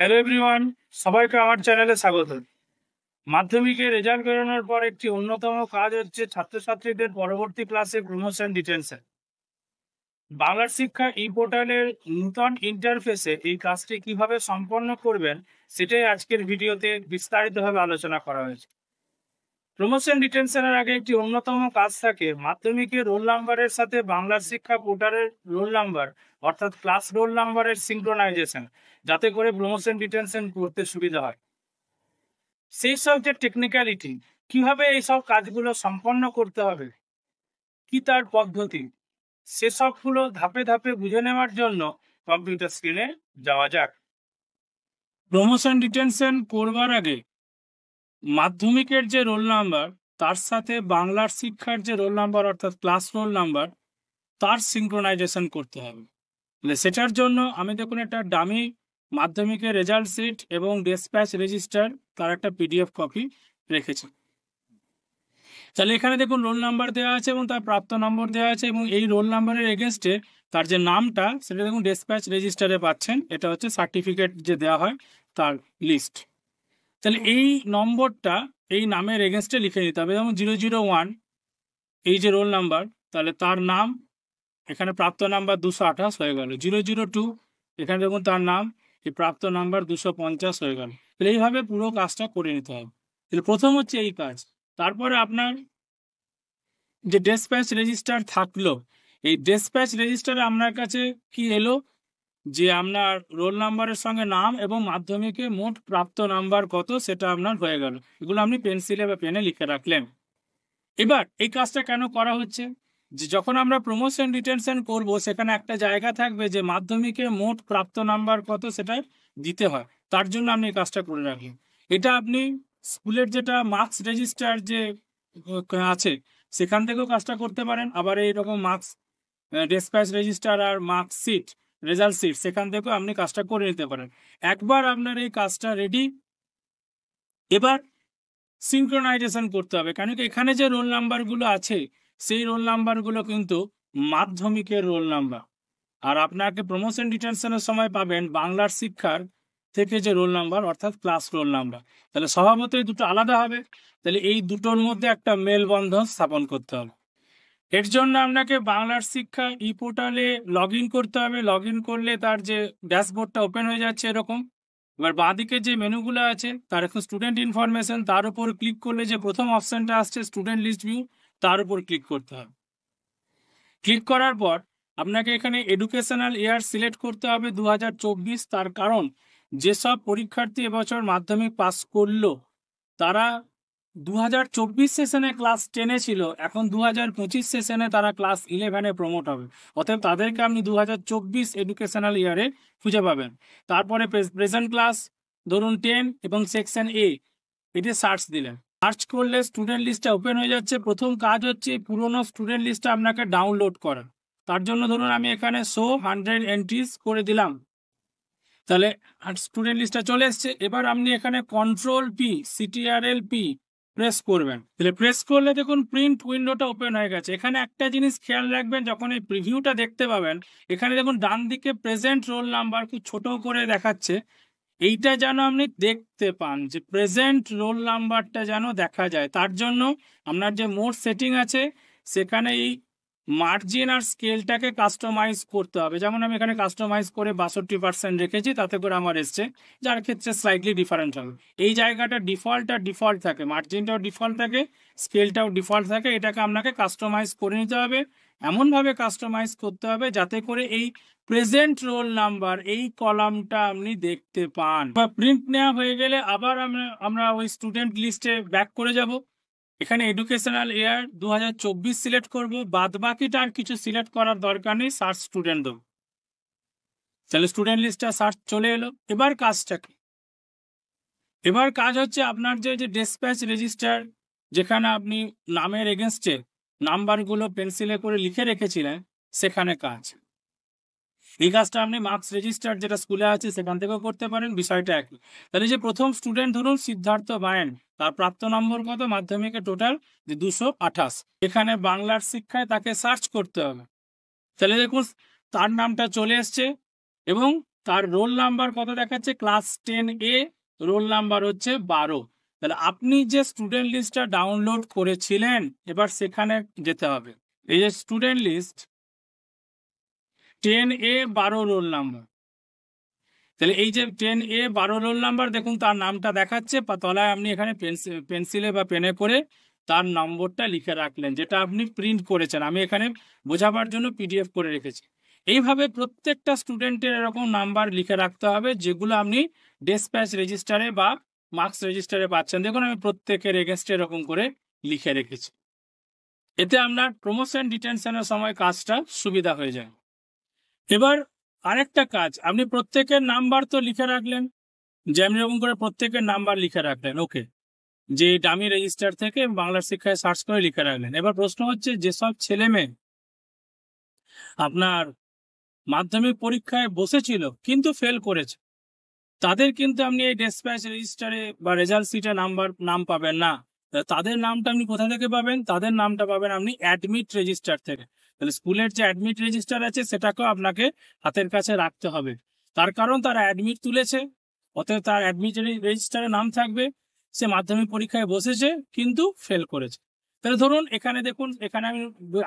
Hello everyone, সবাইকে আমার চ্যানেলে স্বাগত। মাধ্যমিকে রেজাল্ট বেরোনোর পর একটি অন্যতম কাজ হচ্ছে ছাত্রছাত্রীদের পরবর্তী ক্লাসে প্রমোশন ডিটেনশন। বাংলার শিক্ষা ই পোর্টালের নূতন ইন্টারফেসে এই কাজটি কিভাবে সম্পন্ন করবেন সেটাই আজকের ভিডিওতে বিস্তারিতভাবে আলোচনা করা হয়েছে। প্রমোশন ডিটেনশনের আগে একটি অন্যতম কাজ থাকে মাধ্যমিকের রোল নাম্বারের সাথে বাংলার শিক্ষা পোর্টালের রোল নাম্বার অর্থাৎ ক্লাস রোল নাম্বারের সিঙ্ক্রোনাইজেশন, যাতে করে প্রমোশন ডিটেনশন করতে সুবিধা হয়। সেই সব যে টেকনিক্যালিটি, কিভাবে এইসব কাজগুলো সম্পন্ন করতে হবে, কি তার পদ্ধতি, সেসবগুলো ধাপে ধাপে বুঝে নেওয়ার জন্য কম্পিউটার স্ক্রিনে যাওয়া যাক। প্রমোশন ডিটেনশন করবার আগে মাধ্যমিকের যে রোল নাম্বার তার সাথে বাংলার শিক্ষার যে রোল নাম্বার অর্থাৎ ক্লাস রোল নাম্বার তার সিঙ্ক্রোনাইজেশন করতে হবে। সেটার জন্য আমি দেখুন একটা ডামি মাধ্যমিকের রেজাল্ট শিট এবং ডেসপ্যাচ রেজিস্টার তার একটা পিডিএফ কপি রেখেছি। তাহলে এখানে দেখুন রোল নাম্বার দেওয়া আছে এবং তার প্রাপ্ত নম্বর দেওয়া আছে এবং এই রোল নাম্বারের এগেনস্টে তার যে নামটা সেটা দেখুন ডেসপ্যাচ রেজিস্টারে পাচ্ছেন। এটা হচ্ছে সার্টিফিকেট যে দেওয়া হয় তার লিস্ট। তাহলে এই নম্বরটা এই নামের এগেনস্টে লিখে নিতে হবে। যেমন 001 এই যে রোল নাম্বার, তাহলে তার নাম এখানে প্রাপ্ত নাম্বার 228 হয়ে গেল। 002 এখানে দেখুন তার নাম, এই প্রাপ্ত নাম্বার 250 হয়ে গেল। তাহলে এইভাবে পুরো কাজটা করে নিতে হবে। তাহলে প্রথম হচ্ছে এই কাজ। তারপরে আপনার যে ডেসপ্যাচ রেজিস্টার থাকলো, এই ডেসপ্যাচ রেজিস্টারে আপনার কাছে কি এলো যে আপনার রোল নাম্বারের সঙ্গে নাম এবং মাধ্যমিকে মোট প্রাপ্ত নাম্বার কত সেটা আপনার হয়ে গেল। এগুলো আপনি পেন্সিলে বা পেনে লিখে রাখলেন। এবার এই কাজটা কেন করা হচ্ছে, যে যখন আমরা প্রমোশন ডিটেনশন করব সেখানে একটা জায়গা থাকবে যে মাধ্যমিকে মোট প্রাপ্ত নাম্বার কত সেটা দিতে হয়, তার জন্য আপনি এই কাজটা করে রাখলেন। এটা আপনি স্কুলের যেটা মার্কস রেজিস্টার যে আছে সেখান থেকেও কাজটা করতে পারেন। আবার এইরকম মার্কস ডেসপ্যাচ রেজিস্টার আর মার্কশিট রেজাল্ট শিট সেখান থেকেও আপনি কাজটা করে নিতে পারেন। একবার আপনার এই কাজটা রেডি, এবার সিঙ্ক্রোনাইজেশন করতে হবে। কেন কি এখানে যে রোল নাম্বারগুলো আছে সেই রোল নাম্বারগুলো কিন্তু মাধ্যমিকের রোল নাম্বার, আর আপনাকে প্রমোশন ডিটেনশনের সময় পাবেন বাংলার শিক্ষার থেকে যে রোল নাম্বার অর্থাৎ ক্লাস রোল নাম্বার। তাহলে স্বভাবতই দুটো আলাদা হবে। তাহলে এই দুটোর মধ্যে একটা মেলবন্ধন স্থাপন করতে হবে। এর জন্য আপনাকে বাংলার শিক্ষা ই পোর্টালে লগ ইন করতে হবে। লগ ইন করলে তার যে ড্যাশবোর্ডটা ওপেন হয়ে যাচ্ছে এরকম। এবার বাঁদিকে যে মেনুগুলো আছে তার এখন স্টুডেন্ট ইনফরমেশন, তার উপর ক্লিক করলে যে প্রথম অপশনটা আসছে স্টুডেন্ট লিস্ট ভিউ, তার উপর ক্লিক করতে হবে। ক্লিক করার পর আপনাকে এখানে এডুকেশনাল ইয়ার সিলেক্ট করতে হবে 2024। তার কারণ যেসব পরীক্ষার্থী এবছর মাধ্যমিক পাস করলো তারা 2024 সেশনে ক্লাস 10-এ ছিল, এখন 2025 সেশনে তারা ক্লাস 11-এ প্রমোট হবে। অতএব তাদেরকে আপনি 2024 এডুকেশনাল ইয়ারে খুঁজে পাবেন। তারপরে প্রেজেন্ট ক্লাস ধরুন 10 এবং সেকশন এ, এটি সার্চ দিলেন। সার্চ করলে স্টুডেন্ট লিস্টটা ওপেন হয়ে যাচ্ছে। প্রথম কাজ হচ্ছে পুরোনো স্টুডেন্ট লিস্টটা আপনাকে ডাউনলোড করা। তার জন্য ধরুন আমি এখানে শো 100 এন্ট্রিজ করে দিলাম, তাহলে স্টুডেন্ট লিস্টটা চলে এসছে। এবার আপনি এখানে control P Ctrl P press করবেন। তাহলে প্রেস করলে দেখুন প্রিন্ট উইন্ডোটা ওপেন হয়ে গেছে। এখানে একটা জিনিস খেয়াল রাখবেন, যখন এই প্রিভিউটা দেখতে পাবেন এখানে দেখুন ডান দিকে প্রেজেন্ট রোল নাম্বার খুব ছোট করে দেখাচ্ছে। এইটা যেন আপনি দেখতে পান যে প্রেজেন্ট রোল নাম্বারটা যেন দেখা যায়, তার জন্য আপনার যে মোড সেটিং আছে সেখানে এই মার্জিন আর স্কেলটাকে কাস্টমাইজ করতে হবে। যেমন আমি এখানে কাস্টমাইজ করে 62% রেখেছি, তাতে করে আমার এসছে, যার ক্ষেত্রে স্লাইটলি ডিফারেন্ট হবে। এই জায়গাটা ডিফল্ট থাকে, মার্জিনটাও ডিফল্ট থাকে, স্কেলটাও ডিফল্ট থাকে। এটাকে আপনাকে কাস্টমাইজ করে নিতে হবে, এমনভাবে কাস্টমাইজ করতে হবে যাতে করে এই প্রেজেন্ট রোল নাম্বার এই কলামটা আপনি দেখতে পান। বা প্রিন্ট নেওয়া হয়ে গেলে আবার আমরা ওই স্টুডেন্ট লিস্টে ব্যাক করে যাব। এখানে এডুকেশনাল ইয়ার 2024 সিলেক্ট করব, বাদ বাকিটা আর কিছু সিলেক্ট করার দরকার নেই, সার্চ স্টুডেন্ট দেবো। তাহলে স্টুডেন্ট লিস্টটা সার্চ চলে এলো। এবার কাজটা কি, এবার কাজ হচ্ছে আপনার যে ডেসপ্যাচ রেজিস্টার যেখানে আপনি নামের এগেনস্টে নাম্বারগুলো পেন্সিলে করে লিখে রেখেছিলেন সেখানে কাজ। এই কাজটা আপনি মার্কস রেজিস্টার যেটা স্কুলে আছে সেখান থেকেও করতে পারেন, বিষয়টা একই। তাহলে যে প্রথম স্টুডেন্ট ধরুন সিদ্ধার্থ বায়েন, তার প্রাপ্ত নম্বর কত মাধ্যমিকে টোটাল 228। এখানে বাংলার শিক্ষায় তাকে সার্চ করতে হবে। তাহলে দেখুন তার নামটা চলে এসছে এবং তার রোল নাম্বার কত দেখাচ্ছে, ক্লাস 10A, রোল নাম্বার হচ্ছে 12। তাহলে আপনি যে স্টুডেন্ট লিস্টটা ডাউনলোড করেছিলেন, এবার সেখানে যেতে হবে। এই যে student list 10A 12 roll number, তাহলে এই যে 10A 12 রোল নাম্বার দেখুন তার নামটা দেখাচ্ছে, বা তলায় আপনি এখানে পেন্সিলে বা পেনে করে তার নম্বরটা লিখে রাখলেন, যেটা আপনি প্রিন্ট করেছেন। আমি এখানে বোঝাবার জন্য PDF করে রেখেছি। এইভাবে প্রত্যেকটা স্টুডেন্টের এরকম নাম্বার লিখে রাখতে হবে, যেগুলো আপনি ডেসপ্যাচ রেজিস্টারে বা মার্কস রেজিস্টারে পাচ্ছেন। দেখুন আমি প্রত্যেকের এগেনস্টে এরকম করে লিখে রেখেছি। এতে আপনার প্রমোশন ডিটেনশনের সময় কাজটা সুবিধা হয়ে যায়। এবার আরেকটা কাজ, আপনি প্রত্যেকের নাম্বার তো লিখে রাখলেন, যেমন এরকম করে প্রত্যেকের নাম্বার লিখে রাখলেন, ওকে, যে ডামি রেজিস্টার থেকে বাংলার শিক্ষায় সার্চ করে লিখে রাখলেন। এবার প্রশ্ন হচ্ছে, যেসব ছেলে মেয়ে আপনার মাধ্যমিক পরীক্ষায় বসেছিল কিন্তু ফেল করেছে, তাদের কিন্তু আপনি এই ডেসপ্যাচ রেজিস্টারে বা রেজাল্ট শিটে নাম পাবেন না। তাদের নামটা আপনি কোথা থেকে পাবেন? তাদের নামটা পাবেন আপনি অ্যাডমিট রেজিস্টার থেকে। তাহলে স্কুলের যে অ্যাডমিট রেজিস্টার আছে সেটাকেও আপনাকে হাতের কাছে রাখতে হবে, তার কারণ তারা অ্যাডমিট তুলেছে, অতএব তার অ্যাডমিট রেজিস্টারে নাম থাকবে, সে মাধ্যমিক পরীক্ষায় বসেছে কিন্তু ফেল করেছে। তাহলে ধরুন এখানে দেখুন, এখানে আমি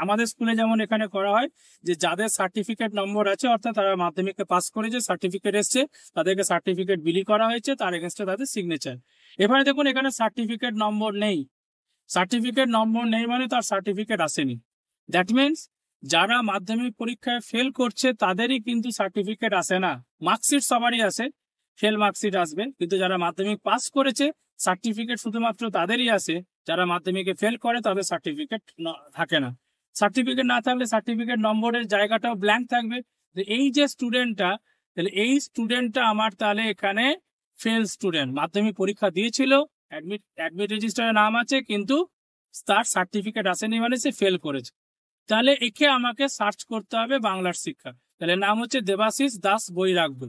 আমাদের স্কুলে যেমন এখানে করা হয় যে যাদের সার্টিফিকেট নম্বর আছে, অর্থাৎ তারা মাধ্যমিকে পাস করেছে, সার্টিফিকেট এসছে, তাদেরকে সার্টিফিকেট বিলি করা হয়েছে, তার এগেনস্টে তাদের সিগনেচার। এবারে দেখুন এখানে সার্টিফিকেট নম্বর নেই, সার্টিফিকেট নম্বর নেই মানে তার সার্টিফিকেট আসেনি। দ্যাট মিনস যারা মাধ্যমিক পরীক্ষায় ফেল করছে তাদেরই কিন্তু সার্টিফিকেট আসে না। মার্কশিট সবারই আসে, ফেল মার্কশিট আসবে, কিন্তু যারা মাধ্যমিক পাস করেছে সার্টিফিকেট শুধুমাত্র তাদেরই আসে, যারা মাধ্যমিকে ফেল করে তাদের সার্টিফিকেট থাকে না। সার্টিফিকেট না থাকলে সার্টিফিকেট নম্বরের জায়গাটাও ব্ল্যাঙ্ক থাকবে। এই যে স্টুডেন্টটা, তাহলে এই স্টুডেন্টটা আমার তাহলে এখানে ফেল স্টুডেন্ট, মাধ্যমিক পরীক্ষা দিয়েছিল, অ্যাডমিট রেজিস্টারে নাম আছে কিন্তু তার সার্টিফিকেট আসেনি মানে সে ফেল করেছে। তাহলে একে আমাকে সার্চ করতে হবে বাংলার শিক্ষা। তাহলে নাম হচ্ছে দেবাশিস দাস বৈরাগ্য,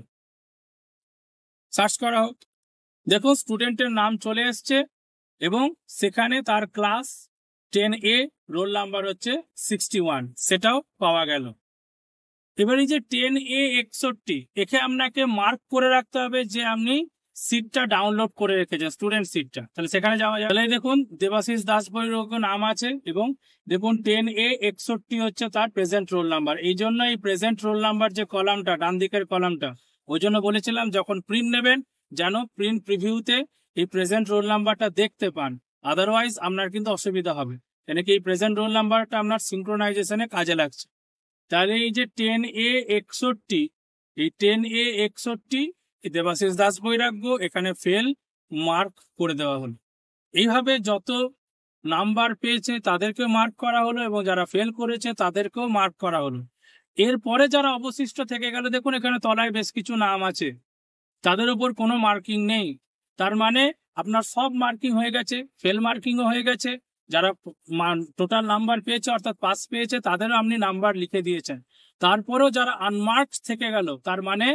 সার্চ করা হোক। দেখুন স্টুডেন্টের নাম চলে এসছে এবং সেখানে তার ক্লাস 10A, রোল নাম্বার হচ্ছে 61, সেটাও পাওয়া গেল। এবার এই যে 10A 61, একে আপনাকে মার্ক করে রাখতে হবে যে আপনি সিটটা ডাউনলোড করে রেখেছেন, স্টুডেন্ট সিটটা। তাহলে সেখানে যাওয়া যায়। তাহলে দেখুন দেবাশিস দাস বৈরাগ্য নাম আছে এবং দেখুন 10A 61 হচ্ছে তার প্রেজেন্ট রোল নাম্বার। এই জন্য এই প্রেজেন্ট রোল নাম্বার যে কলামটা, ডান দিকের কলামটা, ওই জন্য বলেছিলাম যখন প্রিন্ট নেবেন যেন প্রিন্ট প্রিভিউতে এই প্রেজেন্ট রোল নাম্বারটা দেখতে পান, আদারওয়াইজ আপনার কিন্তু অসুবিধা হবে। কেন কি এই প্রেজেন্ট রোল নাম্বারটা আপনার সিনক্রোনাইজেশনে কাজে লাগছে। তাহলে এই যে 10A 61, এই 10A 61 দেবাশিস দাস বৈরাগ্য এখানে ফেল মার্ক করে দেওয়া হলো। এইভাবে যত নাম্বার পেয়েছে তাদেরকে মার্ক করা হলো এবং যারা ফেল করেছে তাদেরকেও মার্ক করা হলো। এরপরে যারা অবশিষ্ট থেকে গেল, দেখুন এখানে তলায় বেশ কিছু নাম আছে, তাদের উপর কোনো মার্কিং নেই। তার মানে আপনার সব মার্কিং হয়ে গেছে, ফেল মার্কিংও হয়ে গেছে। যারা টোটাল নাম্বার পেয়েছে অর্থাৎ পাস পেয়েছে তাদেরও আপনি নাম্বার লিখে দিয়েছেন। তারপরেও যারা আনমার্কস থেকে গেল, তার মানে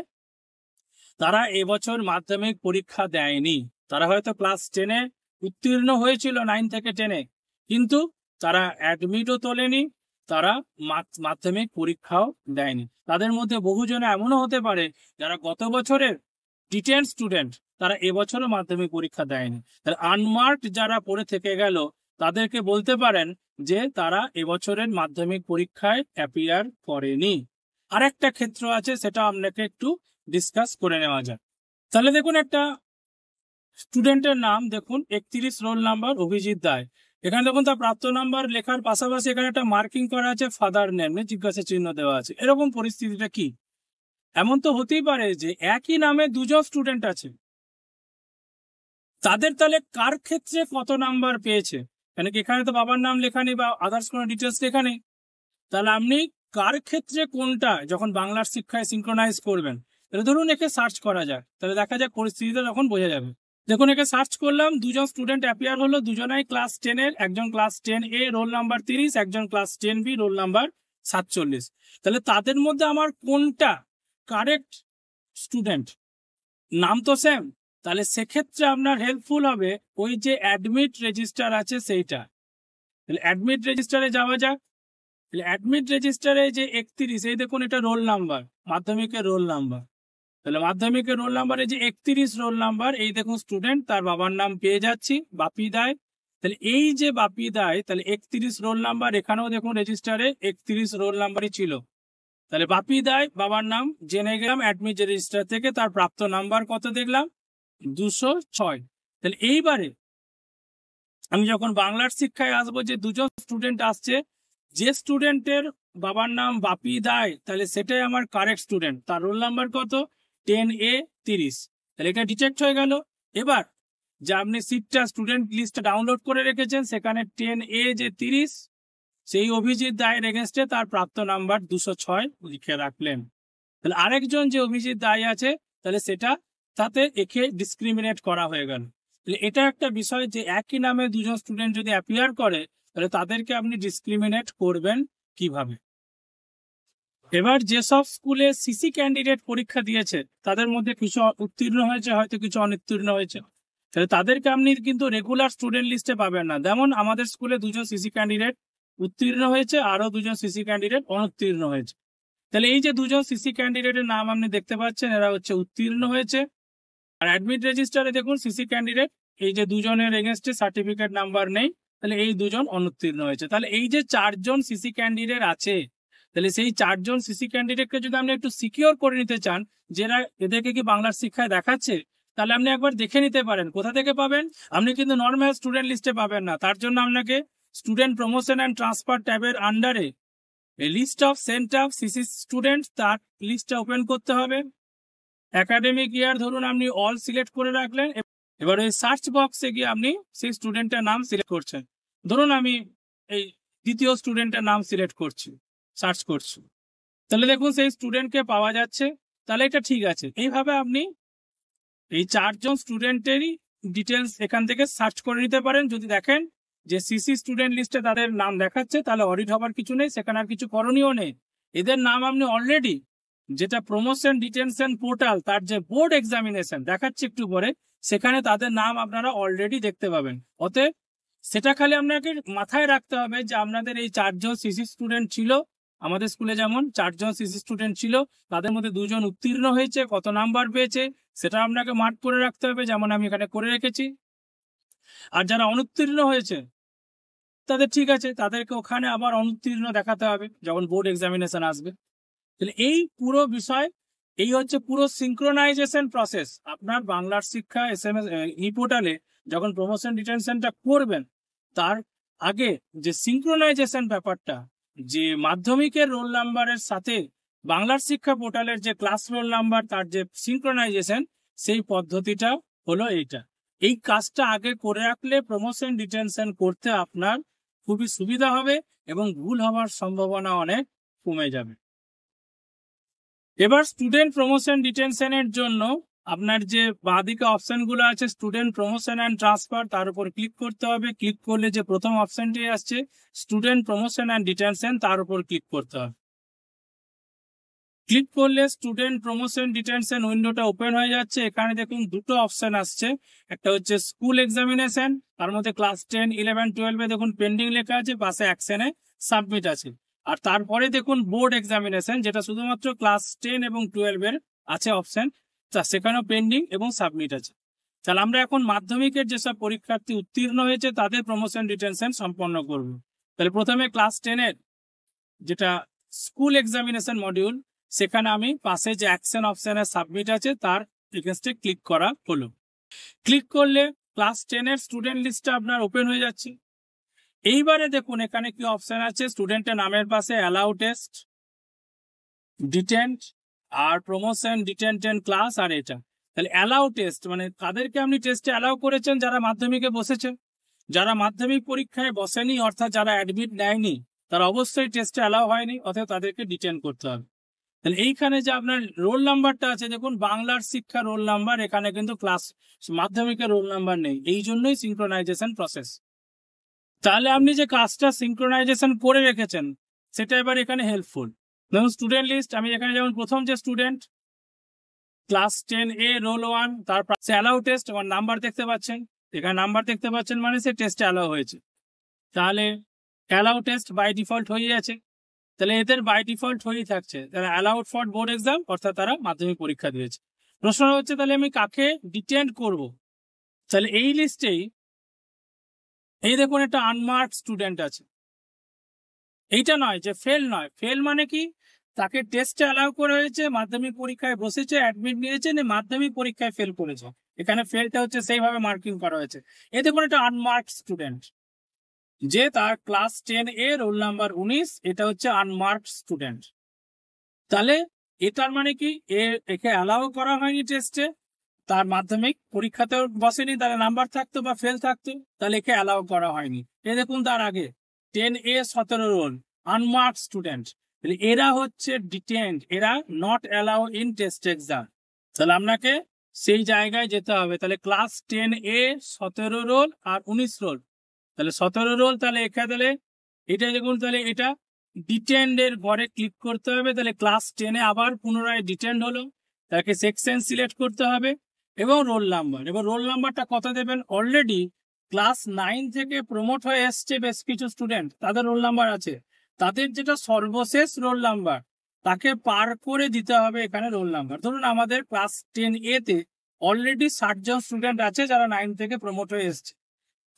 তারা এবছর মাধ্যমিক পরীক্ষা দেয়নি। তারা হয়তো ক্লাস 10-এ উত্তীর্ণ হয়েছিল 9 থেকে 10-এ, কিন্তু তারা অ্যাডমিটও তোলেনি, তারা মাধ্যমিক পরীক্ষাও দেয়নি। তাদের মধ্যে বহুজনে এমনও হতে পারে যারা গত বছরের ডিটেন স্টুডেন্ট, তারা এবছরও মাধ্যমিক পরীক্ষা দেয়নি। তাহলে আনমার্কড যারা পড়ে থেকে গেল তাদেরকে বলতে পারেন যে তারা এবছরের মাধ্যমিক পরীক্ষায় অ্যাপিয়ার করেনি। আরেকটা ক্ষেত্র আছে, সেটা আপনাকে একটু ডিসকাস করে নেওয়া যায়। তাহলে দেখুন একটা স্টুডেন্টের নাম দেখুন 31, রোল নাম্বার অভিজিৎ দায়। এখানে দেখুন তার প্রাপ্ত নাম্বার লেখার পাশাপাশি এখানে একটা মার্কিং করা আছে ফাদার নেম, জিজ্ঞাসা চিহ্ন দেওয়া আছে। এরকম পরিস্থিতিটা কি? এমন তো হতেই পারে যে একই নামে দুজন স্টুডেন্ট আছে, তাদের তাহলে কার ক্ষেত্রে কত নাম্বার পেয়েছে, কেন কি এখানে তো বাবার নাম লেখা নেই বা আদার্স কোনো ডিটেলস লেখা নেই। তাহলে আপনি কার ক্ষেত্রে কোনটা যখন বাংলার শিক্ষায় সিনক্রোনাইজ করবেন, তাহলে ধরুন একে সার্চ করা যায়, তাহলে দেখা যাক পরিস্থিতিটা তখন বোঝা যাবে। দেখুন একে সার্চ করলাম, দুজন স্টুডেন্ট অ্যাপিয়ার হলো, দুজনাই ক্লাস 10-এর, একজন ক্লাস 10A রোল নাম্বার 30, একজন ক্লাস 10B রোল নাম্বার 47। তাহলে তাদের মধ্যে আমার কোনটা কারেক্ট স্টুডেন্ট, নাম তো সেম, তাহলে সেক্ষেত্রে আপনার হেল্পফুল হবে ওই যে অ্যাডমিট রেজিস্টার আছে সেইটা। তাহলে অ্যাডমিট রেজিস্টারে যাওয়া যাক। অ্যাডমিট রেজিস্টারে যে 31, এই দেখুন এটা রোল নাম্বার, মাধ্যমিকের রোল নাম্বার। তাহলে মাধ্যমিকের রোল নাম্বারে যে 31 রোল নাম্বার, এই দেখুন স্টুডেন্ট, তার বাবার নাম পেয়ে যাচ্ছি বাপি দায়। তাহলে এই যে বাপি দায়, তাহলে 31 রোল নাম্বার, এখানেও দেখুন রেজিস্টারে 31 রোল নাম্বারই ছিল। তাহলে বাপি দায় বাবার নাম জেনে গেলাম অ্যাডমিট রেজিস্টার থেকে, তার প্রাপ্ত নাম্বার কত দেখলাম 206। তাহলে এইবারে আমি যখন বাংলার শিক্ষায় আসবো, যে দুজন স্টুডেন্ট আসছে, যে স্টুডেন্টের বাবার নাম বাপি দায়, তাহলে সেটাই আমার কারেক্ট স্টুডেন্ট, তার রোল নাম্বার কত 10A 30। তাহলে এটা ডিটেক্ট হয়ে গেল। এবার যে আপনি সিটটা স্টুডেন্ট লিস্টটা ডাউনলোড করে রেখেছেন, সেখানে 10A যে 30, সেই অভিজিৎ দায়ের এগেনস্টে তার প্রাপ্ত নাম্বার 206 লিখে রাখলেন। তাহলে আরেকজন যে অভিজিৎ দায় আছে, তাহলে সেটা তাতে একে ডিসক্রিমিনেট করা হয়ে গেল। তাহলে এটা একটা বিষয় যে একই নামে দুজন স্টুডেন্ট যদি অ্যাপিয়ার করে, তাহলে তাদেরকে আপনি ডিসক্রিমিনেট করবেন কিভাবে। এবার যেসব স্কুলে সিসি ক্যান্ডিডেট পরীক্ষা দিয়েছে, তাদের মধ্যে কিছু উত্তীর্ণ হয়েছে, হয়তো কিছু অনুত্তীর্ণ হয়েছে, তাহলে তাদেরকে আপনি কিন্তু রেগুলার স্টুডেন্ট লিস্টে পাবেন না। যেমন আমাদের স্কুলে দুজন সিসি ক্যান্ডিডেট উত্তীর্ণ হয়েছে, আরো দুজন সিসি ক্যান্ডিডেট অনুত্তীর্ণ হয়েছে। তাহলে এই যে দুজন সিসি ক্যান্ডিডেটের নাম আপনি দেখতে পাচ্ছেন, এরা হচ্ছে উত্তীর্ণ হয়েছে। আর অ্যাডমিট রেজিস্টারে দেখুন সিসি ক্যান্ডিডেট, এই যে দুজনের এগেনস্টে সার্টিফিকেট নাম্বার নেই, তাহলে এই দুজন অনুত্তীর্ণ হয়েছে। তাহলে এই যে 4 জন সিসি ক্যান্ডিডেট আছে, তাহলে সেই 4 জন সিসি ক্যান্ডিডেটকে যদি আপনি একটু সিকিউর করে নিতে চান, যারা এদেরকে কি বাংলার শিক্ষায় দেখাচ্ছে, তাহলে আপনি একবার দেখে নিতে পারেন। কোথা থেকে পাবেন? আপনি কিন্তু নর্মাল স্টুডেন্ট লিস্টে পাবেন না। তার জন্য আপনাকে স্টুডেন্ট প্রমোশন অ্যান্ড ট্রান্সফার ট্যাবের আন্ডারে list of sent of CC student, তার লিস্টটা ওপেন করতে হবে। একাডেমিক ইয়ার ধরুন আপনি অল সিলেক্ট করে রাখলেন। এবার ওই সার্চ বক্সে গিয়ে আপনি সেই স্টুডেন্টের নাম সিলেক্ট করছেন। ধরুন আমি এই দ্বিতীয় স্টুডেন্টের নাম সিলেক্ট করছি, সার্চ করছি, তাহলে দেখুন সেই স্টুডেন্টকে পাওয়া যাচ্ছে। তাহলে এটা ঠিক আছে। এইভাবে আপনি এই 4 জন স্টুডেন্টেরই ডিটেলস এখান থেকে সার্চ করে নিতে পারেন। যদি দেখেন যে সিসি স্টুডেন্ট লিস্টে তাদের নাম দেখাচ্ছে, তাহলে অডিট হবার কিছু নেই, সেখানে আর কিছু করণীয় নেই। এদের নাম আপনি অলরেডি যেটা প্রমোশন ডিটেনশন পোর্টাল, তার যে বোর্ড এক্সামিনেশন দেখাচ্ছে একটু পরে, সেখানে তাদের নাম আপনারা অলরেডি দেখতে পাবেন। অতএব সেটা খালি আপনাকে মাথায় রাখতে হবে যে আপনাদের এই 4 জন সিসি স্টুডেন্ট ছিল, আমাদের স্কুলে যেমন 4 জন সিসি স্টুডেন্ট ছিল, তাদের মধ্যে 2 জন উত্তীর্ণ হয়েছে, কত নাম্বার পেয়েছে সেটা আপনাকে মার্ক করে রাখতে হবে, যেমন আমি এখানে করে রেখেছি। আর যারা অনুত্তীর্ণ হয়েছে তাদের ঠিক আছে, তাদেরকে ওখানে আবার অনুত্তীর্ণ দেখাতে হবে যখন বোর্ড এক্সামিনেশন আসবে। তাহলে এই পুরো বিষয়, এই হচ্ছে পুরো সিঙ্ক্রোনাইজেশন প্রসেস। আপনার বাংলার শিক্ষা SMS ই পোর্টালে যখন প্রমোশন ডিটেনশনটা করবেন, তার আগে যে সিঙ্ক্রোনাইজেশন ব্যাপারটা, যে মাধ্যমিকের রোল নাম্বারের সাথে বাংলার শিক্ষা পোর্টালের যে ক্লাস রোল নাম্বার, তার যে সিঙ্ক্রোনাইজেশন, সেই পদ্ধতিটা হলো এইটা। এই কাজটা আগে করে রাখলে প্রমোশন ডিটেনশন করতে আপনার খুবই সুবিধা হবে এবং ভুল হওয়ার সম্ভাবনা অনেক কমে যাবে। এবার স্টুডেন্ট প্রমোশন ডিটেনশনের জন্য আপনার যে বাঁদিকে অপশনগুলো আছে, স্টুডেন্ট প্রমোশন অ্যান্ড ট্রান্সফার, তার উপর ক্লিক করতে হবে। ক্লিক করলে যে প্রথম অপশনটি আসছে স্টুডেন্ট প্রমোশন অ্যান্ড ডিটেনশন, তার উপর ক্লিক করতে হবে। ক্লিক করলে স্টুডেন্ট প্রমোশন ডিটেনশন উইন্ডোটা ওপেন হয়ে যাচ্ছে। এখানে দেখুন দুটো অপশন আসছে, একটা হচ্ছে স্কুল এক্সামিনেশন, তার মধ্যে ক্লাস 10, 11, 12 দেখুন পেন্ডিং লেখা আছে, পাশে অ্যাকশনে সাবমিট আছে। আর তারপরে দেখুন বোর্ড এক্সামিনেশন, যেটা শুধুমাত্র ক্লাস 10 এবং 12 এর আছে অপশন, তা সেখানেও পেন্ডিং এবং সাবমিট আছে। তাহলে আমরা এখন মাধ্যমিকের যেসব পরীক্ষার্থী উত্তীর্ণ হয়েছে তাদের প্রমোশন ডিটেনশন সম্পন্ন করব। তাহলে প্রথমে ক্লাস 10 এর যেটা স্কুল এক্সামিনেশন মডিউল, সেখানে আমি পাশে যে অ্যাকশন অপশনে সাবমিট আছে তার এগেইনস্টে ক্লিক করা হলো। ক্লিক করলে ক্লাস 10 এর স্টুডেন্ট লিস্টটা আপনার ওপেন হয়ে যাচ্ছে। এইবারে দেখুন এখানে কি অপশন আছে, স্টুডেন্টের নামের পাশে allow test, didn't R promotion ডিটেন্টেন class, আর এটা তাহলে অ্যালাউ টেস্ট মানে কাদেরকে আপনি টেস্টে অ্যালাউ করেছেন, যারা মাধ্যমিকে বসেছে। যারা মাধ্যমিক পরীক্ষায় বসেনি, অর্থাৎ যারা অ্যাডমিট নেয়নি, তারা অবশ্যই টেস্টে অ্যালাউ হয়নি, অর্থাৎ তাদেরকে ডিটেন করতে হবে। তাহলে এইখানে যে আপনার রোল নাম্বারটা আছে, দেখুন বাংলার শিক্ষা রোল নাম্বার, এখানে কিন্তু ক্লাস মাধ্যমিকের রোল নাম্বার নেই, এই জন্যই সিঙ্ক্রোনাইজেশন প্রসেস। তাহলে আপনি যে কাজটা সিঙ্ক্রোনাইজেশন করে রেখেছেন সেটা এবার এখানে হেল্পফুল। যেমন স্টুডেন্ট লিস্ট, আমি এখানে যেমন প্রথম যে স্টুডেন্ট ক্লাস 10A রোল 1, তারপর সে অ্যালাউ টেস্ট, আমার নাম্বার দেখতে পাচ্ছেন, এখানে নাম্বার দেখতে পাচ্ছেন মানে সে টেস্টে অ্যালাউ হয়েছে। তাহলে অ্যালাউ টেস্ট বাই ডিফল্ট হয়ে আছে, তাহলে এদের বাই ডিফল্ট হয়েই থাকছে, তারা অ্যালাউড ফর বোর্ড এক্সাম, অর্থাৎ তারা মাধ্যমিক পরীক্ষা দিয়েছে। প্রশ্ন হচ্ছে তাহলে আমি কাকে ডিটেন্ড করব? তাহলে এই লিস্টেই এই দেখুন একটা আনমার্কড স্টুডেন্ট আছে। এইটা নয় যে ফেল নয়, ফেল মানে কি, তাকে টেস্টে অ্যালাউ করা হয়েছে, মাধ্যমিক পরীক্ষায় বসেছে, অ্যাডমিট নিয়েছে, মাধ্যমিক পরীক্ষায় ফেল করেছে, এখানে ফেলটা হচ্ছে সেইভাবে মার্কিং করা হয়েছে। এই দেখুন একটা আনমার্কড স্টুডেন্ট, যে তার ক্লাস 10 রোল নাম্বার 19, এটা হচ্ছে আনমার্কড স্টুডেন্ট। তাহলে এটার মানে কি, একে অ্যালাউ করা হয়নি টেস্টে, তার মাধ্যমিক পরীক্ষাতেও বসেনি, তাহলে নাম্বার থাকতো বা ফেল থাকতো, তাহলে একে অ্যালাউ করা হয়নি। এ দেখুন তার আগে 10A 17 রোল আনমার্কড স্টুডেন্ট, এরা হচ্ছে ডিটেন্ড, এরা not allow in test exam. তাহলে আপনাকে সেই জায়গায় যেতে হবে। তাহলে ক্লাস 10A 17 রোল আর 19 রোল, তাহলে 17 রোল, তাহলে এখানে তাহলে এটা দেখুন, তাহলে এটা ডিটেন্ড এর ঘরে ক্লিক করতে হবে। তাহলে ক্লাস 10-এ আবার পুনরায় ডিটেন্ড হলো, তাকে সেকশন সিলেক্ট করতে হবে এবং রোল নাম্বার, এবং রোল নাম্বারটা কত দেবেন, অলরেডি ক্লাস 9 থেকে প্রমোট হয়ে এসছে বেশ কিছু স্টুডেন্ট, তাদের রোল নাম্বার আছে, তাদের যেটা সর্বশেষ রোল নাম্বার তাকে পার করে দিতে হবে এখানে রোল নাম্বার। ধরুন আমাদের ক্লাস 10A তে অলরেডি 60 জন স্টুডেন্ট আছে যারা 9 থেকে প্রমোট হয়ে এসছে,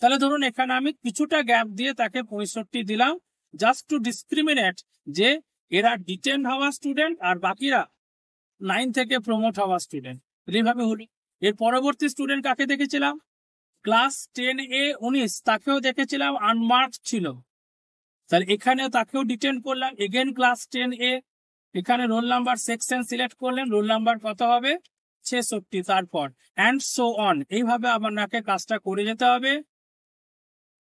তাহলে ধরুন এখানে আমি কিছুটা গ্যাপ দিয়ে তাকে 65 দিলাম, জাস্ট টু ডিসক্রিমিনেট যে এরা ডিটেন্ড হওয়া স্টুডেন্ট আর বাকিরা 9 থেকে প্রমোট হওয়া স্টুডেন্ট, এইভাবে হলো। এর পরবর্তী স্টুডেন্ট কাকে দেখেছিলাম, ক্লাস 10A 19, তাকেও দেখেছিলাম আনমার্কড ছিল, তাহলে এখানে তাকেও ডিটেন্ড করলাম, এগেন ক্লাস 10A, এখানে রোল নাম্বার সেকশন সিলেক্ট করলেন, রোল নাম্বার কত হবে 66, তারপর অ্যান্ড সো অন, এইভাবে আপনাকে কাজটা করে যেতে হবে।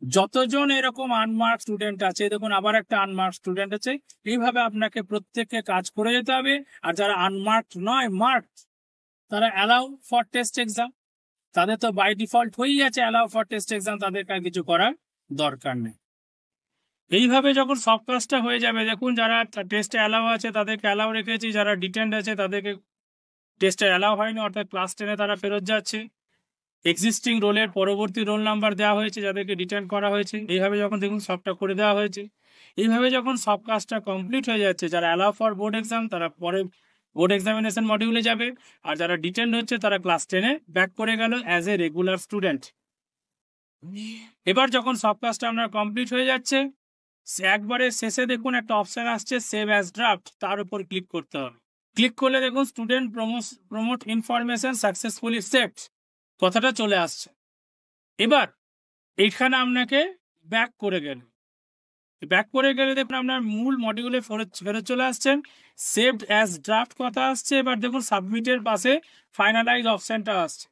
যতজন এরকম আনমার্কড স্টুডেন্ট আছে, দেখুন আবার একটা আনমার্কড স্টুডেন্ট আছে, এইভাবে আপনাকে প্রত্যেককে কাজ করে যেতে হবে। আর যারা আনমার্কড নয়, মার্কড, তারা অ্যালাউ ফর টেস্ট এক্সাম, তাদের তো বাই ডিফল্ট হয়েই আছে অ্যালাউ ফর টেস্ট এক্সাম, তাদেরকে আর কিছু করার দরকার নেই। এইভাবে যখন সব কাজটা হয়ে যাবে, দেখুন যারা টেস্টে অ্যালাউ আছে তাদেরকে অ্যালাউ রেখেছি, যারা ডিটেন্ড আছে তাদেরকে টেস্টে অ্যালাউ হয়নি, অর্থাৎ ক্লাস 10-এ তারা ফেরত যাচ্ছে। এক্সিস্টিং রোলের পরবর্তী রোল নাম্বার দেওয়া হয়েছে যাদেরকে ডিটেন্ড করা হয়েছে, এইভাবে যখন দেখুন সবটা করে দেওয়া হয়েছে। এইভাবে যখন সব কাজটা কমপ্লিট হয়ে যাচ্ছে, যারা অ্যালাউ ফর বোর্ড এক্সাম তারা পরে বোর্ড এক্সামিনেশন মডিউলে যাবে, আর যারা ডিটেন্ড হচ্ছে তারা ক্লাস 10-এ ব্যাক করে গেল অ্যাজ এ রেগুলার স্টুডেন্ট। এবার যখন সব কাজটা আপনার কমপ্লিট হয়ে যাচ্ছে, একবারে শেষে দেখুন একটা অপশন আসছে সেভ অ্যাজ ড্রাফট, তার উপর ক্লিক করতে হবে। ক্লিক করলে দেখুন student promote information successfully saved কথাটা চলে আসছে। এবার এইখানে আপনাকে ব্যাক করে গেলে দেখুন আপনার মূল মডিউলে ফেরত চলে আসছেন, সেভড অ্যাজ ড্রাফট কথা আসছে। এবার দেখুন সাবমিটের পাশে ফাইনালাইজ অপশনটা আসছে।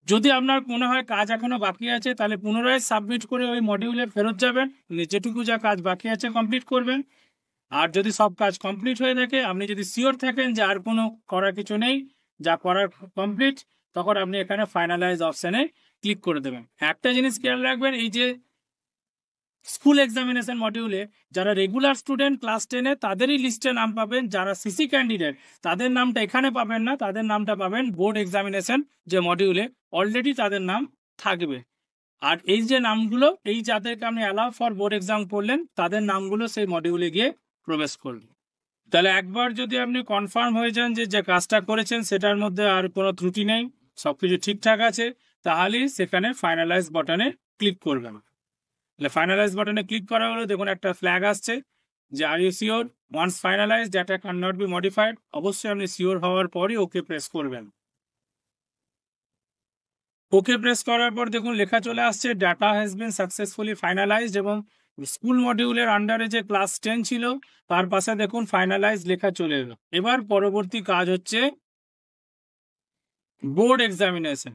যদি আপনার মনে হয় কাজ এখনো বাকি আছে, তাহলে পুনরায় সাবমিট করে ওই মডিউলে ফেরত যাবেন, যেটুকু যা কাজ বাকি আছে কমপ্লিট করবেন। আর যদি সব কাজ কমপ্লিট হয়ে থাকে, আপনি যদি শিওর থাকেন যে আর কোনো করার কিছু নেই, যা করার কমপ্লিট, তখন আপনি এখানে ফাইনালাইজ অপশনে ক্লিক করে দেবেন। একটা জিনিস খেয়াল রাখবেন, এই যে স্কুল এক্সামিনেশন মডিউলে যারা রেগুলার স্টুডেন্ট ক্লাস 10-এ তাদেরই লিস্টে নাম পাবেন, যারা সিসি ক্যান্ডিডেট তাদের নামটা এখানে পাবেন না, তাদের নামটা পাবেন বোর্ড এক্সামিনেশন যে মডিউলে অলরেডি তাদের নাম থাকবে। আর এই যে নামগুলো, এই যাদেরকে আপনি অ্যালাউ ফর বোর্ড এক্সাম করলেন তাদের নামগুলো সেই মডিউলে গিয়ে প্রবেশ করবে। তাহলে একবার যদি আপনি কনফার্ম হয়ে যান যে যে কাজটা করেছেন সেটার মধ্যে আর কোনো ত্রুটি নেই, সবকিছু ঠিকঠাক আছে, তাহলেই সেখানে ফাইনালাইজ বাটনে ক্লিক করবেন। তাহলে ফাইনালাইজ বাটনে ক্লিক করা হলে দেখুন একটা ফ্ল্যাগ আসছে যে are you sure, once finalise data can not be modified, অবশ্যই আপনি শিওর হওয়ার পরই ওকে প্রেস করবেন। ওকে প্রেস করার পর দেখুন লেখা চলে আসছে data has been successfully finalised, এবং স্কুল মডিউলের আন্ডারে যে ক্লাস 10 ছিল তার পাশে দেখুন ফাইনালাইজ লেখা চলে এলো। এবার পরবর্তী কাজ হচ্ছে বোর্ড এক্সামিনেশন।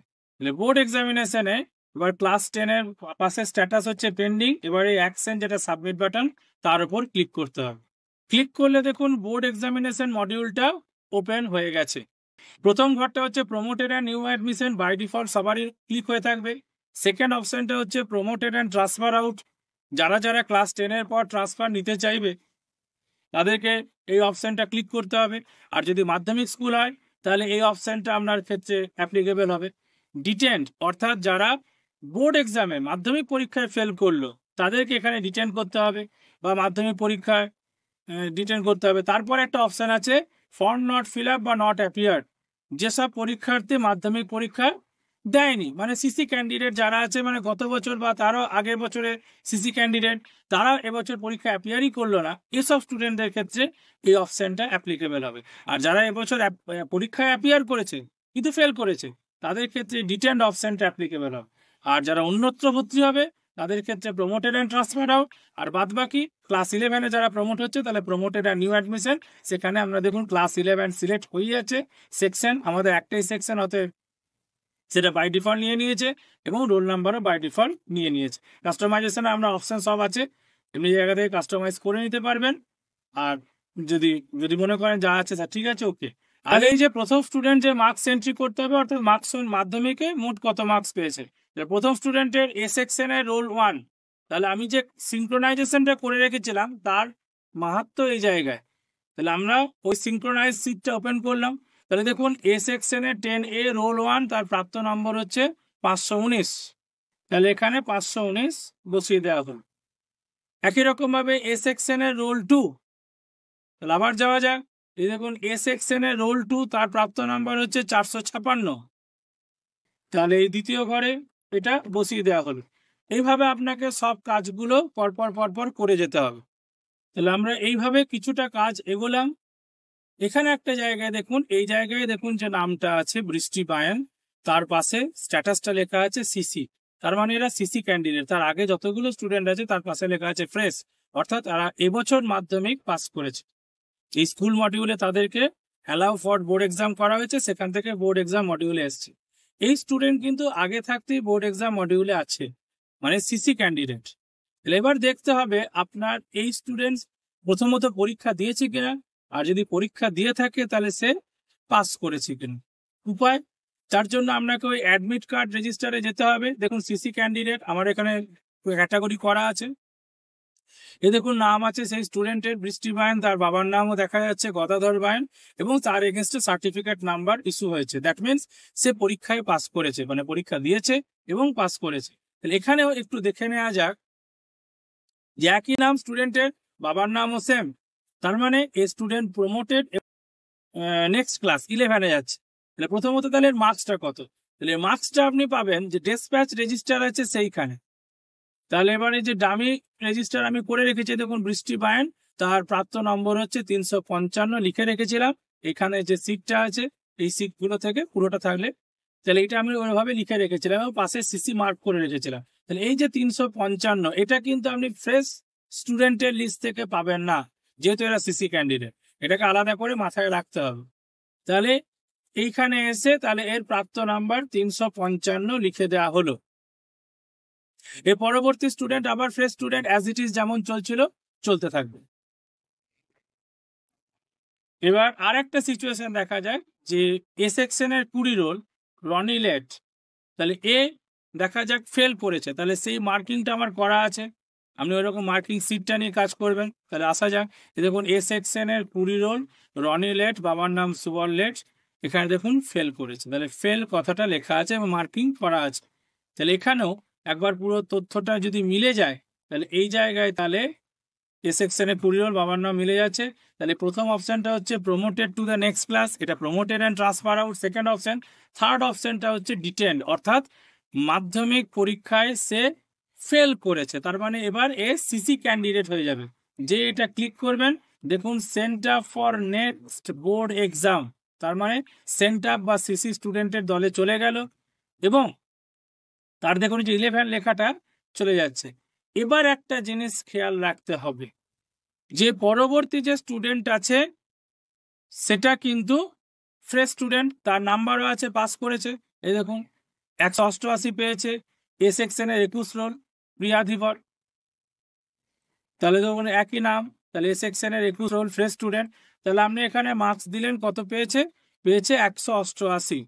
বোর্ড এক্সামিনেশনে এবার ক্লাস 10-এর পাশে স্ট্যাটাস হচ্ছে পেন্ডিং, এবার এই অ্যাকশন যেটা সাবমিট বাটন তার উপর ক্লিক করতে হবে। ক্লিক করলে দেখুন বোর্ড এক্সামিনেশন মডিউলটা ওপেন হয়ে গেছে। প্রথম ঘরটা হচ্ছে promoted and new admission, by default সবারই ক্লিক হয়ে থাকবে। সেকেন্ড অপশনটা হচ্ছে প্রমোটেড অ্যান্ড ট্রান্সফার আউট, যারা যারা ক্লাস 10-এর পর ট্রান্সফার নিতে চাইবে তাদেরকে এই অপশনটা ক্লিক করতে হবে। আর যদি মাধ্যমিক স্কুল হয় তাহলে এই অপশনটা আপনার ক্ষেত্রে অ্যাপ্লিকেবল হবে। ডিটেন্ড অর্থাৎ যারা বোর্ড এক্সামে মাধ্যমিক পরীক্ষায় ফেল করলো তাদেরকে এখানে ডিটেন্ড করতে হবে, বা মাধ্যমিক পরীক্ষায় ডিটেন্ড করতে হবে। তারপর একটা অপশন আছে ফর্ম নট ফিল আপ বা নট অ্যাপিয়ার, যেসব পরীক্ষার্থী মাধ্যমিক পরীক্ষা দেয়নি, মানে সিসি ক্যান্ডিডেট যারা আছে, মানে গত বছর বা তারও আগের বছরে সিসি ক্যান্ডিডেট, তারা এবছর পরীক্ষা অ্যাপিয়ারই করলো না, এসব স্টুডেন্টদের ক্ষেত্রে এই অপশনটা অ্যাপ্লিকেবল হবে। আর যারা এবছর পরীক্ষায় অ্যাপিয়ার করেছে কিন্তু ফেল করেছে, তাদের ক্ষেত্রে ডিটেন্ড অপশনটা অ্যাপ্লিকেবল হবে। আর যারা অন্যত্র ভর্তি হবে তাদের ক্ষেত্রে প্রমোটেড অ্যান্ড ট্রান্সফার আউট। আর বাদ বাকি ক্লাস 11-এ যারা প্রমোট হচ্ছে, তাহলে প্রমোটেড অ্যান্ড নিউ অ্যাডমিশন, সেখানে আমরা দেখুন ক্লাস 11 সিলেক্ট হয়ে যাচ্ছে, সেকশন আমাদের একটাই সেকশন, অতএব সেটা বাই ডিফল্ট নিয়ে নিয়েছে এবং রোল নাম্বারও বাই ডিফল্ট নিয়ে নিয়েছে। কাস্টমাইজেশনে আমরা অপশন সব আছে, এমনি জায়গা থেকে কাস্টমাইজ করে নিতে পারবেন। আর যদি যদি মনে করেন যা আছে স্যার ঠিক আছে ওকে। আর এই যে প্রথম স্টুডেন্ট যে মার্কস এন্ট্রি করতে হবে, অর্থাৎ মার্কস মাধ্যমিকে মোট কত মার্কস পেয়েছে, প্রথম স্টুডেন্টের এ সেকশনের রোল 1, তাহলে আমি যে সিঙ্ক্রোনাইজেশনটা করে রেখেছিলাম তার মাহাত্ম্য এই জায়গায়। তাহলে আমরা ওই সিঙ্ক্রোনাইজ সিটটা ওপেন করলাম, তাহলে দেখুন এ সেকশনে 10A রোল 1 তার প্রাপ্ত নম্বর হচ্ছে 519, তাহলে এখানে 519 বসিয়ে দেওয়া হলো। একই রকম ভাবে এ সেকশনের রোল 2, তাহলে আবার যাওয়া যাক, এই দেখুন এ সেকশনের রোল 2 তার প্রাপ্ত নাম্বার হচ্ছে 456, তাহলে এই দ্বিতীয় ঘরে এটা বসিয়ে দেওয়া হলো। এইভাবে আপনাকে সব কাজগুলো পরপর পরপর করে যেতে হবে। তাহলে আমরা এইভাবে কিছুটা কাজ এগোলাম। এখানে একটা জায়গায় দেখুন, এই জায়গায় দেখুন যে নামটা আছে বৃষ্টি বায়ান, তার পাশে স্ট্যাটাসটা লেখা আছে সিসি, তার মানে এরা সিসি ক্যান্ডিডেট। তার আগে যতগুলো স্টুডেন্ট আছে তার পাশে লেখা আছে ফ্রেশ, অর্থাৎ তারা এবছর মাধ্যমিক পাস করেছে। এই স্কুল মডিউলে তাদেরকে অ্যালাউ ফর বোর্ড এক্সাম করা হয়েছে, সেখান থেকে বোর্ড এক্সাম মডিউলে এসছে। এই স্টুডেন্ট কিন্তু আগে থাকতেই বোর্ড এক্সাম মডিউলে আছে, মানে সিসি ক্যান্ডিডেট। এবার দেখতে হবে আপনার এই স্টুডেন্ট প্রথমত পরীক্ষা দিয়েছে কিনা, আর যদি পরীক্ষা দিয়ে থাকে তাহলে সে পাস করেছে কিনা। উপায়, তার জন্য আপনাকে ওই অ্যাডমিট কার্ড রেজিস্টারে যেতে হবে। দেখুন সিসি ক্যান্ডিডেট আমার এখানে ক্যাটাগরি করা আছে, এ দেখুন নাম আছে সেই স্টুডেন্টের বৃষ্টি বায়ন, তার বাবার নামও দেখা যাচ্ছে গদাধর বায়ন, এবং তার এগেনস্টে সার্টিফিকেট নাম্বার ইস্যু হয়েছে। দ্যাট মিনস সে পরীক্ষায় পাস করেছে, মানে পরীক্ষা দিয়েছে এবং পাস করেছে। তাহলে এখানেও একটু দেখে নেওয়া যাক যে একই নাম স্টুডেন্টের, বাবার নামও সেম, তার মানে a student promoted next class 11-এ যাচ্ছে। তাহলে প্রথমত তাহলে মার্কসটা কত, তাহলে মার্কসটা আপনি পাবেন যে ডেসপ্যাচ রেজিস্টার আছে সেইখানে। তাহলে এবারে যে ডামি রেজিস্টার আমি করে রেখেছি, দেখুন বৃষ্টি বায়ন, তার প্রাপ্ত নম্বর হচ্ছে 355 লিখে রেখেছিলাম। এখানে যে সিটটা আছে এই সিটগুলো থেকে পুরোটা থাকলে, তাহলে এটা আমি ওইভাবে লিখে রেখেছিলাম এবং পাশে সিসি মার্ক করে রেখেছিলাম। তাহলে এই যে 355, এটা কিন্তু আপনি ফ্রেশ স্টুডেন্টের লিস্ট থেকে পাবেন না, যেহেতু এরা সিসি ক্যান্ডিডেট, এটাকে আলাদা করে মাথায় রাখতে হবে। তাহলে এইখানে এসে তাহলে এর প্রাপ্ত নাম্বার 355 লিখে দেওয়া হলো। এর পরবর্তী স্টুডেন্ট আবার fresh student as it is যেমন চলছিল চলতে থাকবে। এবার আর একটা সিচুয়েশন দেখা যায় যে এ সেকশনের 20 রোল রনি লেট, তাহলে এ দেখা যাক ফেল করেছে, তাহলে সেই মার্কিংটা আমার করা আছে, আপনি ওইরকম মার্কিং সিটটা নিয়ে কাজ করবেন। তাহলে আসা যাক, দেখুন এ সেকশনের 20 রোল রনি লেট, বাবার নাম সুবল লেট, এখানে দেখুন ফেল করেছে, তাহলে ফেল কথাটা লেখা আছে এবং মার্কিং করা আছে। তাহলে এখানেও একবার পুরো তথ্যটা যদি মিলে যায়, তাহলে এই জায়গায় তাহলে এ সেকশনে 20 রোল বাবার নাম মিলে যাচ্ছে। তাহলে প্রথম অপশনটা হচ্ছে promoted to the next class, এটা promoted and transfer out second option. Third অপশনটা হচ্ছে ডিটেন্ড, অর্থাৎ মাধ্যমিক পরীক্ষায় সে ফেল করেছে, তার মানে এবার এ সিসি ক্যান্ডিডেট হয়ে যাবে। যে এটা ক্লিক করবেন দেখুন centre for next board exam, তার মানে সেন্টার বা সিসি স্টুডেন্টের দলে চলে গেল এবং তার দেখুন যে 11 লেখাটা চলে যাচ্ছে। এবার একটা জিনিস খেয়াল রাখতে হবে যে পরবর্তী যে স্টুডেন্ট আছে সেটা কিন্তু ফ্রেশ স্টুডেন্ট, তার নাম্বারও আছে, পাস করেছে, এই দেখুন 188 পেয়েছে। এ সেকশনের 21 রোল প্রিয়া ধীবর, তাহলে দেখুন একই নাম, তাহলে এ সেকশনের 21 রোল ফ্রেশ স্টুডেন্ট। তাহলে আপনি এখানে মার্কস দিলেন, কত পেয়েছে, পেয়েছে 188,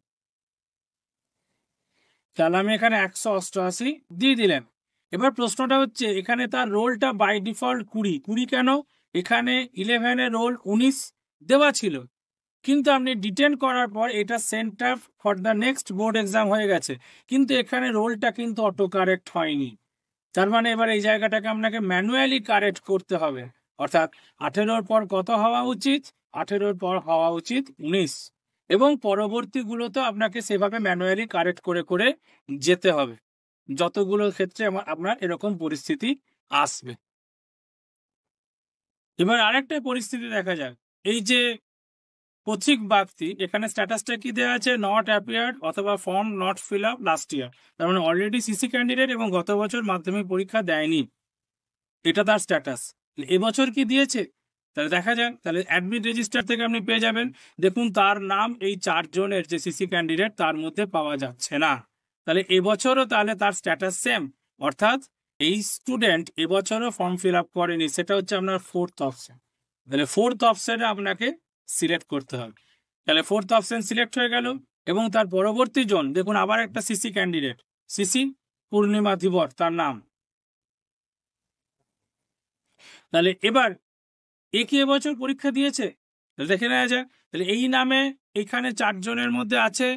তাহলে আমি এখানে 188 দিয়ে দিলেন। এবার প্রশ্নটা হচ্ছে এখানে তার রোলটা বাই ডিফল্ট 20 কেন, এখানে 11-এর রোল 19 দেওয়া ছিল, কিন্তু আপনি ডিটেন করার পর এটা centre for the next board exam হয়ে গেছে, কিন্তু এখানে রোলটা কিন্তু অটো কারেক্ট হয়নি। তার মানে এবার এই জায়গাটাকে আপনাকে ম্যানুয়ালি কারেক্ট করতে হবে, অর্থাৎ 18-র পর কত হওয়া উচিত, 18-র পর হওয়া উচিত 19, এবং পরবর্তীগুলোতে আপনাকে সেভাবে ম্যানুয়ালি কারেক্ট করে করে যেতে হবে, যতগুলো ক্ষেত্রে আপনার এরকম পরিস্থিতি আসবে। এবার আরেকটা পরিস্থিতি দেখা যাক, এই যে পথিক বাগতি, এখানে স্ট্যাটাসটা কি দেওয়া আছে, নট অ্যাপিয়ার্ড অথবা form not fill up last year, তার মানে অলরেডি সিসি ক্যান্ডিডেট এবং গত বছর মাধ্যমিক পরীক্ষা দেয়নি, এটা তার স্ট্যাটাস। এবছর কি দিয়েছে, তাহলে দেখা যাক। তাহলে অ্যাডমিট রেজিস্টার থেকে আপনি পেয়ে যাবেন, দেখুন তার নাম এই 4 জনের যে সিসি ক্যান্ডিডেট তার মধ্যে পাওয়া যাচ্ছে না। তাহলে এবছরও তাহলে তার স্ট্যাটাস সেম, অর্থাৎ এই স্টুডেন্ট এবছরও ফর্ম ফিল আপ করেনি, সেটা হচ্ছে আপনার 4th অপশন। তাহলে 4th অপশনে আপনাকে সিলেক্ট করতে হবে। তাহলে 4th অপশন সিলেক্ট হয়ে গেল, এবং তার পরবর্তী জন দেখুন আবার একটা সিসি ক্যান্ডিডেট, সিসি পূর্ণিমা ধীবর তার নাম। তাহলে এবার এ কি এবছর পরীক্ষা দিয়েছে, দেখে নেওয়া যায়। তাহলে এই নামে এখানে 4 জনের মধ্যে আছে,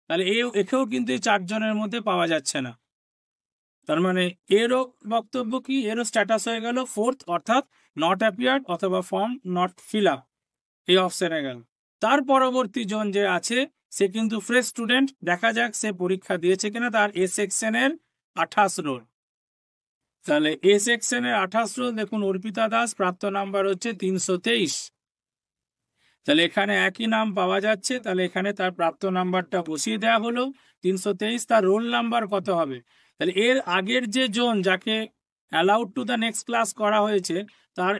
তাহলে একেও কিন্তু এই 4 জনের মধ্যে পাওয়া যাচ্ছে না। তার মানে এরও বক্তব্য কি, এরও স্ট্যাটাস হয়ে গেল 4th, অর্থাৎ নট অ্যাপিয়ার্ড অথবা ফর্ম নট ফিল আপ, এই অপশনে গেল। তার পরবর্তী জন যে আছে সে কিন্তু ফ্রেশ স্টুডেন্ট, দেখা যাক সে পরীক্ষা দিয়েছে কিনা। তার এ সেকশনের 28 রোল। তাহলে এ সেকশনের 28 রোল দেখুন, অর্পিতা দাস, প্রাপ্ত নাম্বার হচ্ছে 323। তাহলে এখানে একই নাম পাওয়া যাচ্ছে, তাহলে এখানে তার প্রাপ্ত নাম্বারটা বসিয়ে দেওয়া হলো 323। তার রোল নাম্বার কত হবে, তাহলে এর আগের যে জন যাকে allowed to the next class করা হয়েছে তার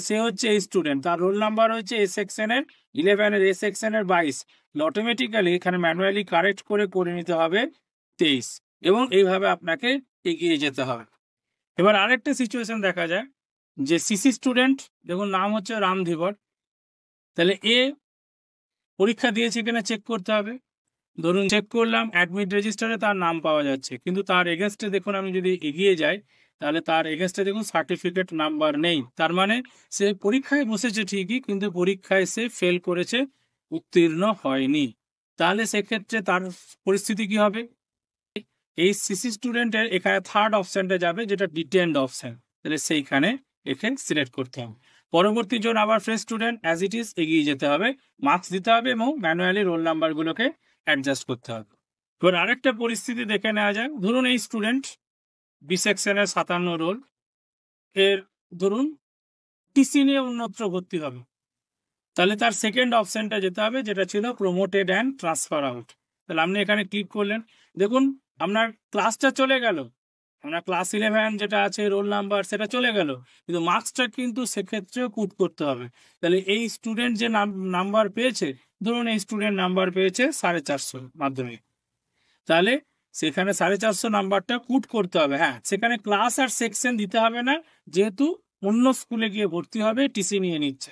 সে হচ্ছে এই স্টুডেন্ট, তার রোল নাম্বার হচ্ছে এ সেকশনের 11, এর এ সেকশনের 22। অটোমেটিক্যালি এখানে ম্যানুয়ালি কারেক্ট করে নিতে হবে 23, এবং এইভাবে আপনাকে এগিয়ে যেতে হবে। এবার আরেকটা সিচুয়েশন দেখা যায়, যে সিসি স্টুডেন্ট দেখুন নাম হচ্ছে রাম ধীবর। তাহলে এ পরীক্ষা দিয়েছে কিনা চেক করতে হবে। ধরুন চেক করলাম, অ্যাডমিট রেজিস্টারে তার নাম পাওয়া যাচ্ছে, কিন্তু তার এগেনস্টে দেখুন আমি যদি এগিয়ে যাই, তাহলে তার এগেনস্টে দেখুন সার্টিফিকেট নাম্বার নেই। তার মানে সে পরীক্ষায় বসেছে ঠিকই, কিন্তু পরীক্ষায় সে ফেল করেছে, উত্তীর্ণ হয়নি। তাহলে সেক্ষেত্রে তার পরিস্থিতি কি হবে, এই সিসি স্টুডেন্টের এখানে 3rd অপশনটা যাবে, যেটা ডিটেন্ড অপশন। তাহলে সেইখানে এখানে সিলেক্ট করতে হবে। পরবর্তী জন আবার fresh student, as it is এগিয়ে যেতে হবে, মার্কস দিতে হবে এবং ম্যানুয়ালি রোল নাম্বারগুলোকে অ্যাডজাস্ট করতে হবে। এবার আরেকটা পরিস্থিতি দেখে নেওয়া যায়, ধরুন এই স্টুডেন্ট বি সেকশনের 57 রোল, এর ধরুন টিসি নিয়ে অন্যত্র ভর্তি হবে। তাহলে তার সেকেন্ড অপশনটা যেতে হবে, যেটা ছিল প্রমোটেড অ্যান্ড ট্রান্সফার আউট। তাহলে আপনি এখানে ক্লিক করলেন, দেখুন আপনার ক্লাসটা চলে গেল, আপনার ক্লাস 11 যেটা আছে রোল নাম্বার সেটা চলে গেল, কিন্তু মার্কসটা কিন্তু সেক্ষেত্রেও পুট করতে হবে। তাহলে এই স্টুডেন্ট যে নাম্বার পেয়েছে, ধরুন এই স্টুডেন্ট নাম্বার পেয়েছে 450 মাধ্যমিক, তাহলে সেখানে 450 নাম্বারটা পুট করতে হবে। হ্যাঁ, সেখানে ক্লাস আর সেকশন দিতে হবে না, যেহেতু অন্য স্কুলে গিয়ে ভর্তি হবে, টিসি নিয়ে নিচ্ছে।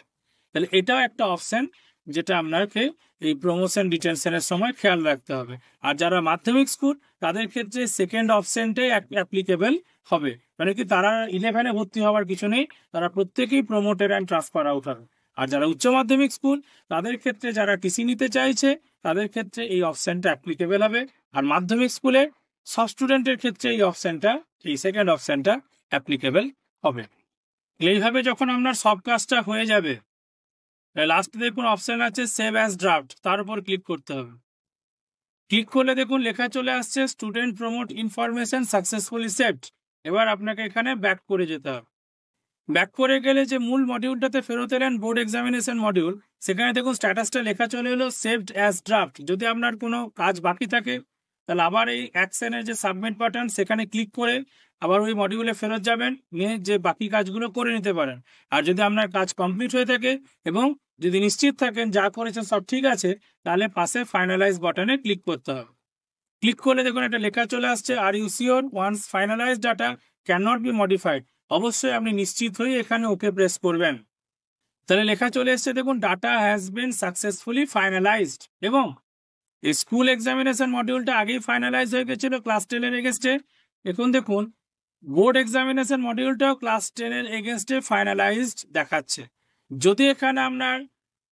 তাহলে এটাও একটা অপশন, যেটা আপনাকে এই প্রমোশন ডিটেনশনের সময় খেয়াল রাখতে হবে। আর যারা মাধ্যমিক স্কুল তাদের ক্ষেত্রে সেকেন্ড অপশনটাই অ্যাপ্লিকেবল হবে, মানে কি তারা 11-এ ভর্তি হওয়ার কিছু নেই, তারা প্রত্যেকেই প্রমোটেড অ্যান্ড ট্রান্সফার আউট হবে। আর যারা উচ্চ মাধ্যমিক স্কুল তাদের ক্ষেত্রে যারা টিসি নিতে চাইছে তাদের ক্ষেত্রে এই অপশনটা অ্যাপ্লিকেবল হবে। আর মাধ্যমিক স্কুলের সব স্টুডেন্টের ক্ষেত্রে এই অপশনটা, এই সেকেন্ড অপশনটা অ্যাপ্লিকেবল হবে। এইভাবে যখন আপনার সব কাজটা হয়ে যাবে, লাস্টে দেখুন অপশন আছে সেভ অ্যাজ ড্রাফট, তার উপর ক্লিক করতে হবে। ক্লিক করলে দেখুন লেখা চলে আসছে student promote information successfully saved. এবার আপনাকে এখানে ব্যাক করে যেতে হবে। ব্যাক করে গেলে যে মূল মডিউলটাতে ফেরত এলেন, বোর্ড এক্সামিনেশন মডিউল, সেখানে দেখুন স্ট্যাটাসটা লেখা চলে এলো সেভড অ্যাজ ড্রাফট। যদি আপনার কোনো কাজ বাকি থাকে তাহলে আবার এই অ্যাকশনের যে সাবমিট বাটন সেখানে ক্লিক করে আবার ওই মডিউলে ফেরত যাবেন, নিয়ে যে বাকি কাজগুলো করে নিতে পারেন। আর যদি আপনার কাজ কমপ্লিট হয়ে থাকে এবং যদি নিশ্চিত থাকেন যা করেছেন সব ঠিক আছে, তাহলে পাশে ফাইনালাইজ বাটনে ক্লিক করতে হবে। ক্লিক করলে দেখুন একটা লেখা চলে আসছে, are you sure once finalise data can not be modified. অবশ্যই আপনি নিশ্চিত হয়ে এখানে ওকে প্রেস করবেন। তাহলে লেখা চলে এসছে দেখুন data has been successfully finalised, এবং এই স্কুল এক্সামিনেশন মডিউলটা আগেই ফাইনালাইজ হয়ে গেছিল ক্লাস 10-এর এগেনস্টে। এখন দেখুন বোর্ড এক্সামিনেশন মডিউলটাও ক্লাস 10-এর এগেনস্টে ফাইনালাইজড দেখাচ্ছে। যদি এখানে আপনার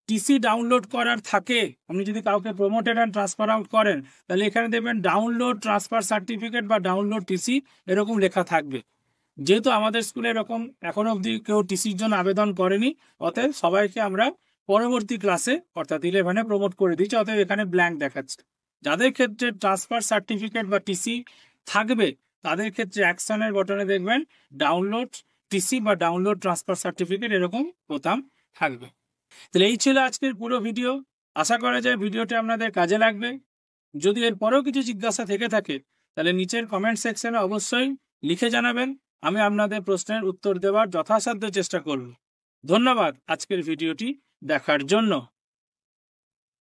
টিসি ডাউনলোড করার থাকে, আপনি যদি কাউকে প্রমোটেড অ্যান্ড ট্রান্সফার আউট করেন, তাহলে এখানে দেখবেন ডাউনলোড ট্রান্সফার সার্টিফিকেট বা ডাউনলোড টিসি এরকম লেখা থাকবে। যেহেতু আমাদের স্কুলে এরকম এখনো অবধি কেউ টিসির জন্য আবেদন করেনি, অতএব সবাইকে আমরা পরবর্তী ক্লাসে অর্থাৎ 11-এ প্রমোট করে দিয়েছে, অতএব এখানে ব্ল্যাঙ্ক দেখাচ্ছে। যাদের ক্ষেত্রে ট্রান্সফার সার্টিফিকেট বা টিসি থাকবে তাদের ক্ষেত্রে অ্যাকশনের বটনে দেখবেন ডাউনলোড টিসি বা ডাউনলোড ট্রান্সফার সার্টিফিকেট এরকম বোতাম থাকবে। তাহলে এই ছিল আজকের পুরো ভিডিও। আশা করা যায় ভিডিওটি আপনাদের কাজে লাগবে। যদি এর পরেও কিছু জিজ্ঞাসা থেকে থাকে তাহলে নিচের কমেন্ট সেকশনে অবশ্যই লিখে জানাবেন, আমি আপনাদের প্রশ্নের উত্তর দেওয়ার যথাসাধ্য চেষ্টা করব। ধন্যবাদ আজকের ভিডিওটি দেখার জন্য।